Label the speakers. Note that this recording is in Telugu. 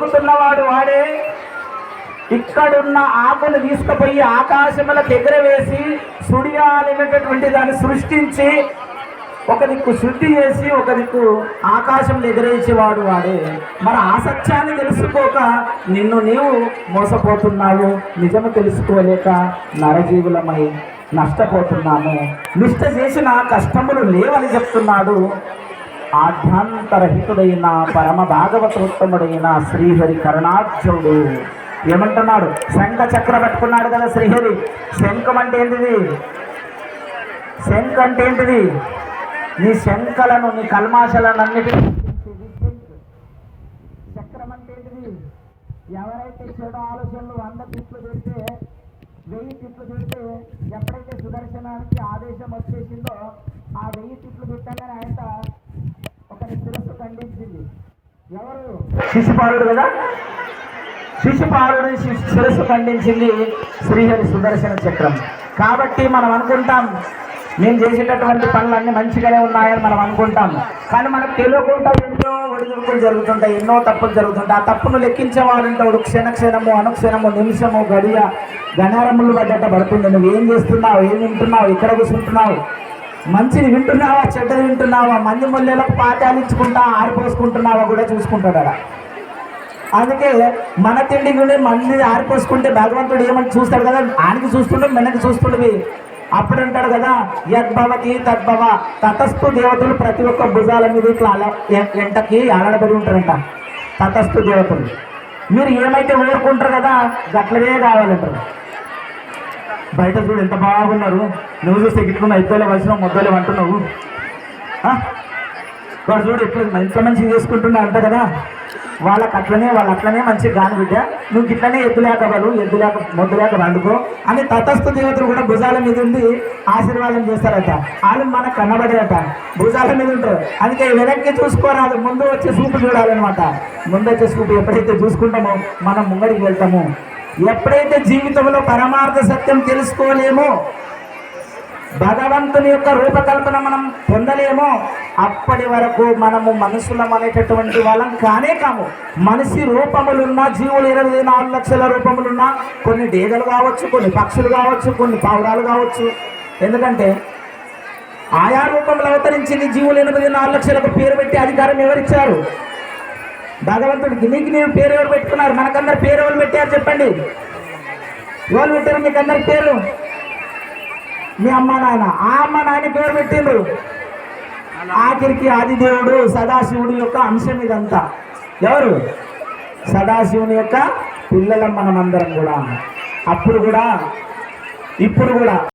Speaker 1: పలుకుతున్నవాడు వాడే. ఇక్కడున్న ఆకులు తీసుకుపోయి ఆకాశముల దగ్గర వేసి సుడియాలనేటటువంటి దాన్ని సృష్టించి ఒక దిక్కు శుద్ధి చేసి ఒక దిక్కు ఆకాశంలో ఎగరేసేవాడు వాడే. మరి ఆ సత్యాన్ని తెలుసుకోక నిన్ను నీవు మోసపోతున్నావు. నిజము తెలుసుకోలేక నరజీవులమై నష్టపోతున్నాము. నిష్ట చేసిన కష్టములు లేవని చెప్తున్నాడు ఆధ్యాంతరహితుడైన పరమ భాగవతోత్తముడైన శ్రీహరి కరుణార్జునుడు. ఏమంటున్నాడు? శంఖ చక్ర పట్టుకున్నాడు కదా శ్రీహరి. శంఖం అంటే ఏంటిది? శంఖ అంటే ఏంటిది? నీ శంఖలను నీ కల్మాషలను అన్నిటినీ. చక్రం అంటే ఏంటిది? ఎవరైతే చెడు ఆలోచనలు 100 తిట్లు పెడితే 1000 తిట్లు పెడితే ఎప్పుడైతే సుదర్శనానికి ఆదేశం వచ్చేసిందో ఆ 1000 తిట్లు పెట్టగానే ఆయన ఒకరి శిరస్సు ఖండించింది. ఎవరు? శిశుపాలుడు కదా. శిశుపాలుడు శిరస్సు ఖండించింది శ్రీహరి సుదర్శన చక్రం. కాబట్టి మనం అనుకుంటాం నేను చేసేటటువంటి పనులన్నీ మంచిగానే ఉన్నాయని మనం అనుకుంటాం. కానీ మనకు తెలియకుండా ఎన్నో ఒడిదుడుకులు జరుగుతుంటాయి, ఎన్నో తప్పులు జరుగుతుంటాయి. ఆ తప్పును లెక్కించేవాడంటాడు క్షణము అనుక్షణము నిమిషము గడియ గణారములు పడ్డట్ట పడుతుంది. నువ్వు ఏం చేస్తున్నావు, ఏం వింటున్నావు, ఎక్కడ కూర్చుంటున్నావు, మంచిది వింటున్నావా, చెడ్డది వింటున్నావా, మంది ముళ్ళలకు పాఠాలించుకుంటా ఆరిపోసుకుంటున్నావా కూడా చూసుకుంటాడు. అందుకే మన తిండి గుడి మంది ఆరిపోసుకుంటే భగవంతుడు ఏమని చూస్తాడు కదా, ఆయనకి చూస్తుండే వెనక్కి చూస్తుండవి. అప్పుడు అంటాడు కదా, యద్భవతి తద్భవ. తతస్థు దేవతలు ప్రతి ఒక్క భుజాల మీద ఇట్లా ఎంటకి ఆడబడి ఉంటారంట తతస్థు దేవతలు. మీరు ఏమైతే ఊరుకుంటారు కదా గట్లనే కావాలంటారు. బయట చూడు ఎంత బాగున్నారు, నువ్వు చూస్తే గిట్టుకున్న ఇద్దరు వచ్చినావు ముద్దలు అంటున్నావు. వాడు చూడు ఎట్లా ఎంత మంచిగా చేసుకుంటున్నా అంట కదా. వాళ్ళు అట్లనే మంచిగా గాని బిడ్డ, నువ్వు ఇట్లనే మొద్దు లేక వండుకో అని తటస్థ దేవతలు కూడా భుజాల మీద ఉండి ఆశీర్వాదం చేస్తారట. వాళ్ళు మనకు కనబడేట భుజాల మీద ఉంటారు. అందుకే వెనక్కి చూసుకోరాదు, ముందు వచ్చే చూపు చూడాలన్నమాట. ముందు వచ్చే చూపు ఎప్పుడైతే చూసుకుంటామో మనం ముంగడికి వెళ్తాము. ఎప్పుడైతే జీవితంలో పరమార్థ సత్యం తెలుసుకోలేమో, భగవంతుని యొక్క రూపకల్పన మనం పొందలేమో, అప్పటి వరకు మనము మనుషులం అనేటటువంటి వాళ్ళం కానే కాము. మనిషి రూపములున్నా, జీవులు 24 లక్షల రూపములున్నా, కొన్ని డేగలు కావచ్చు, కొన్ని పక్షులు కావచ్చు, కొన్ని పావురాలు కావచ్చు. ఎందుకంటే ఆయా రూపంలో అవతరించింది జీవులు 84 లక్షలకు పేరు పెట్టి అధికారం ఎవరిచ్చారు? భగవంతుడికి. నీకు నేను పేరు ఎవరు పెట్టుకున్నారు? మనకందరు పేరు ఎవరు పెట్టారు చెప్పండి? ఎవరు పెట్టారు మీకు అందరి పేరు? మీ అమ్మ నాయన. ఆ అమ్మ నాయన పేరు పెట్టిండ్రు. ఆఖరికి ఆదిదేవుడు సదాశివుడి యొక్క అంశం ఇదంతా. ఎవరు? సదాశివుని యొక్క పిల్లలం మనమందరం కూడా. అప్పుడు కూడా ఇప్పుడు కూడా